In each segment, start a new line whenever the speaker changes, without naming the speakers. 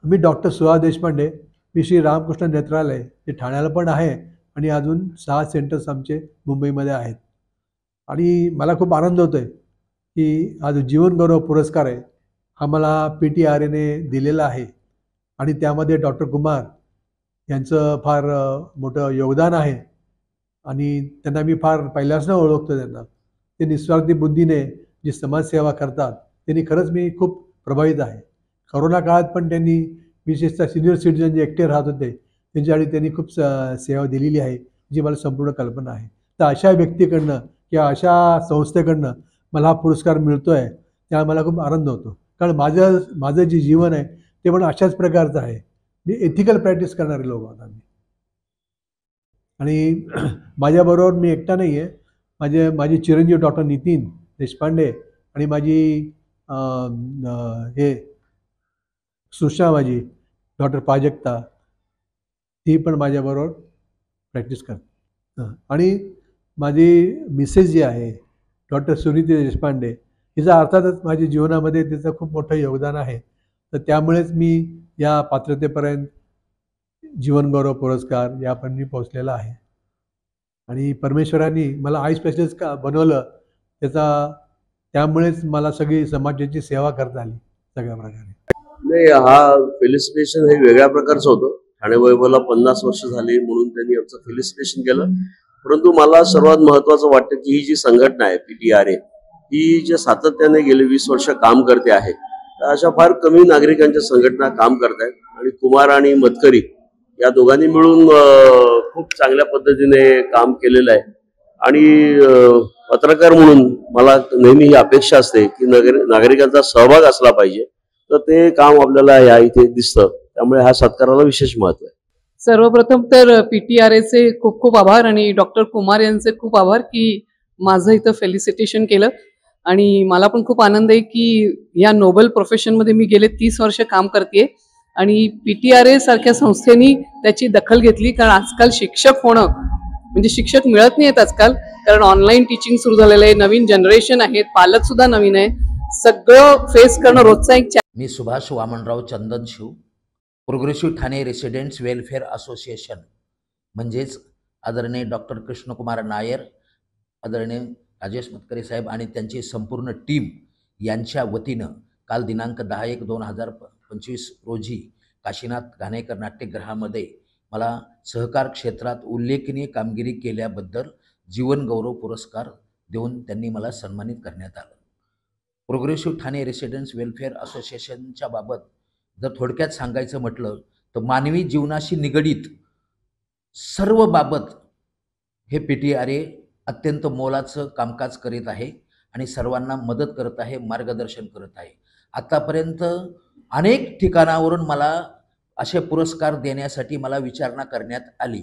मी doctor Suhas Deshpande, मी श्री रामकृष्ण नेत्रालय जे ठाण्याला पण आहे आणि अजून 6 सेंटर्स आमचे मुंबईमध्ये आहेत. आणि मला खूप आनंद होतोय की आज जीवन गौरव पुरस्कार आहे हा मला PTRAने दिलेला आहे आणि त्यामध्ये डॉक्टर कुमार यांचं फार मोठं योगदान आहे आणि त्यांना मी फार पहिल्यापासून ओळखतो. त्यांना ते निस्वार्थी बुद्धीने जी समाजसेवा करतात त्यांनी खरंच मी खूप प्रभावित आहे. कोरोना काळात पण त्यांनी विशेषतः सिनियर सिटीजन जे एकटे राहत होते त्यांच्यासाठी त्यांनी खूप सेवा दिलेली आहे जी मला संपूर्ण कल्पना आहे. तर अशा व्यक्तीकडनं किंवा अशा संस्थेकडनं मला हा पुरस्कार मिळतो आहे त्यामुळे मला खूप आनंद होतो. कारण माझं जे जीवन आहे ते पण अशाच प्रकारचं आहे. मी एथिकल प्रॅक्टिस करणारे लोक आहोत आम्ही. आणि माझ्याबरोबर मी एकटा नाही आहे. माझे चिरंजीव डॉक्टर नितीन देशपांडे आणि माझी हे सुषमा माझी डॉक्टर प्राजक्ता ती पण माझ्याबरोबर प्रॅक्टिस करते. आणि माझी मिसेस जी आहे डॉक्टर सुनीती देशपांडे हिचा अर्थातच माझ्या जीवनामध्ये तिचं खूप मोठं योगदान आहे. तर त्यामुळेच मी या पात्रतेपर्यंत जीवनगौरव पुरस्कार यापर्यंत मी पोहोचलेला आहे. आणि परमेश्वरांनी मला आय स्पेशलिस्ट का बनवलं त्यामुळेच मला सगळी समाजाची सेवा करता आली सगळ्या प्रकारे.
नाही, हा फेलिसिटेशन हे वेगळ्या प्रकारचं होतं. ठाणे वैभवला 50 वर्ष झाली म्हणून त्यांनी आमचं फेलिसिटेशन केलं. परंतु मला सर्वात महत्वाचं वाटतं की ही जी संघटना आहे PTRA ही जे सातत्याने गेले 20 वर्ष काम करते आहे, तर अशा फार कमी नागरिकांच्या संघटना काम करत आहेत. आणि कुमार आणि मतकरी या दोघांनी मिळून खूप चांगल्या पद्धतीने काम केलेलं आहे. आणि पत्रकार म्हणून मला नेहमी ही अपेक्षा असते की नागरिकांचा सहभाग असला पाहिजे. तर ते काम आपल्याला या इथे दिसतं. त्यामुळे हा सत्काराला विशेष महत्व आहे.
सर्वप्रथम तर PTRAचे खूप खूप आभार आणि डॉक्टर कुमार यांचे खूप आभार की माझं इथं फेलिसिटेशन केलं. आणि मला पण खूप आनंद आहे की या नोबल प्रोफेशनमध्ये मी गेले 30 वर्ष काम करते आणि PTRA सारख्या संस्थेनी त्याची दखल घेतली. कारण आजकाल शिक्षक होणं म्हणजे शिक्षक मिळत नाहीत आजकाल, कारण ऑनलाईन टीचिंग सुरू झालेलं आहे, नवीन जनरेशन आहेत, पालक सुद्धा नवीन आहे, सगळं फेस करणं रोजचा एक.
मी Subhash Vamanrao Chandanshiv, progressive Thane residents welfare association म्हणजेच आदरणीय डॉक्टर कृष्णकुमार नायर, आदरणीय राजेश मतकरी साहेब आणि त्यांची संपूर्ण टीम यांच्या वतीनं काल दिनांक 10/1/2025 रोजी काशीनाथ घाणेकर नाट्यगृहामध्ये मला सहकार क्षेत्रात उल्लेखनीय कामगिरी केल्याबद्दल जीवनगौरव पुरस्कार देऊन त्यांनी मला सन्मानित करण्यात आलं. प्रोग्रेसिव्ह ठाणे रेसिडेंट्स वेलफेअर असोसिएशनच्या बाबत जर थोडक्यात सांगायचं म्हटलं तर मानवी जीवनाशी निगडीत सर्व बाबत हे PTRA अत्यंत मोलाचं कामकाज करीत आहे आणि सर्वांना मदत करत आहे, मार्गदर्शन करत आहे. आतापर्यंत अनेक ठिकाणावरून मला असे पुरस्कार देण्यासाठी मला विचारणा करण्यात आली,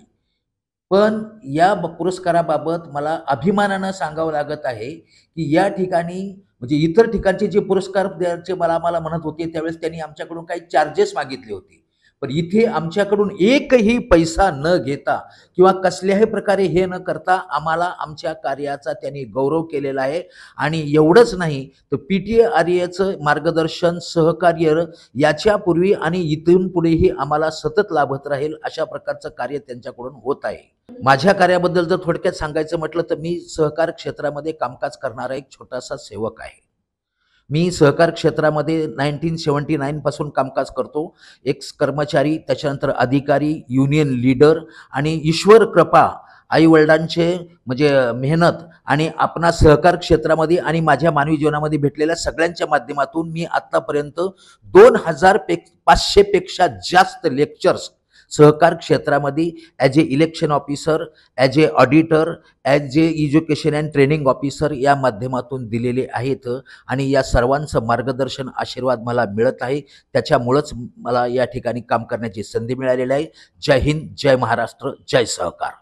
पण या पुरस्काराबाबत मला अभिमानानं सांगावं लागत आहे की या ठिकाणी म्हणजे इतर ठिकाणचे जे पुरस्कार द्यायचे मला म्हणत होते त्यावेळेस त्यांनी आमच्याकडून काही चार्जेस मागितले होते, पण इथे आमच्याकडून एकही पैसा न घेता किंवा कसल्याही प्रकारे हे न करता आम्हाला आमच्या कार्याचा त्यांनी गौरव केलेला आहे. आणि एवढंच नाही तर PTRAचं मार्गदर्शन सहकार्य याच्यापूर्वी आणि इथून पुढेही आम्हाला सतत लाभत राहील अशा प्रकारचं कार्य त्यांच्याकडून होत आहे. माझ्या कार्याबद्दल जर थोडक्यात सांगायचं म्हटलं तर मी सहकार क्षेत्रामध्ये कामकाज करणारा एक छोटासा सेवक आहे. मी सहकार क्षेत्रामध्ये 1979 पासून कामकाज करतो. एक कर्मचारी, त्याच्यानंतर अधिकारी, युनियन लीडर आणि ईश्वर कृपा आईवडिलांचे म्हणजे मेहनत आणि आपणा सहकार क्षेत्रामध्ये आणि माझ्या मानवी जीवनामध्ये भेटलेल्या सगळ्यांच्या माध्यमातून मी आत्तापर्यंत 2500 पेक्षा जास्त लेक्चर्स सहकार क्षेत्रामध्ये as A election officer, as a auditor, as A education and training officer या माध्यमातून दिलेले आहेत. आणि या सर्वांचं मार्गदर्शन आशीर्वाद मला मिळत आहे. त्याच्यामुळंच मला या ठिकाणी काम करण्याची संधी मिळालेली आहे. जय हिंद, जय महाराष्ट्र, जय सहकार.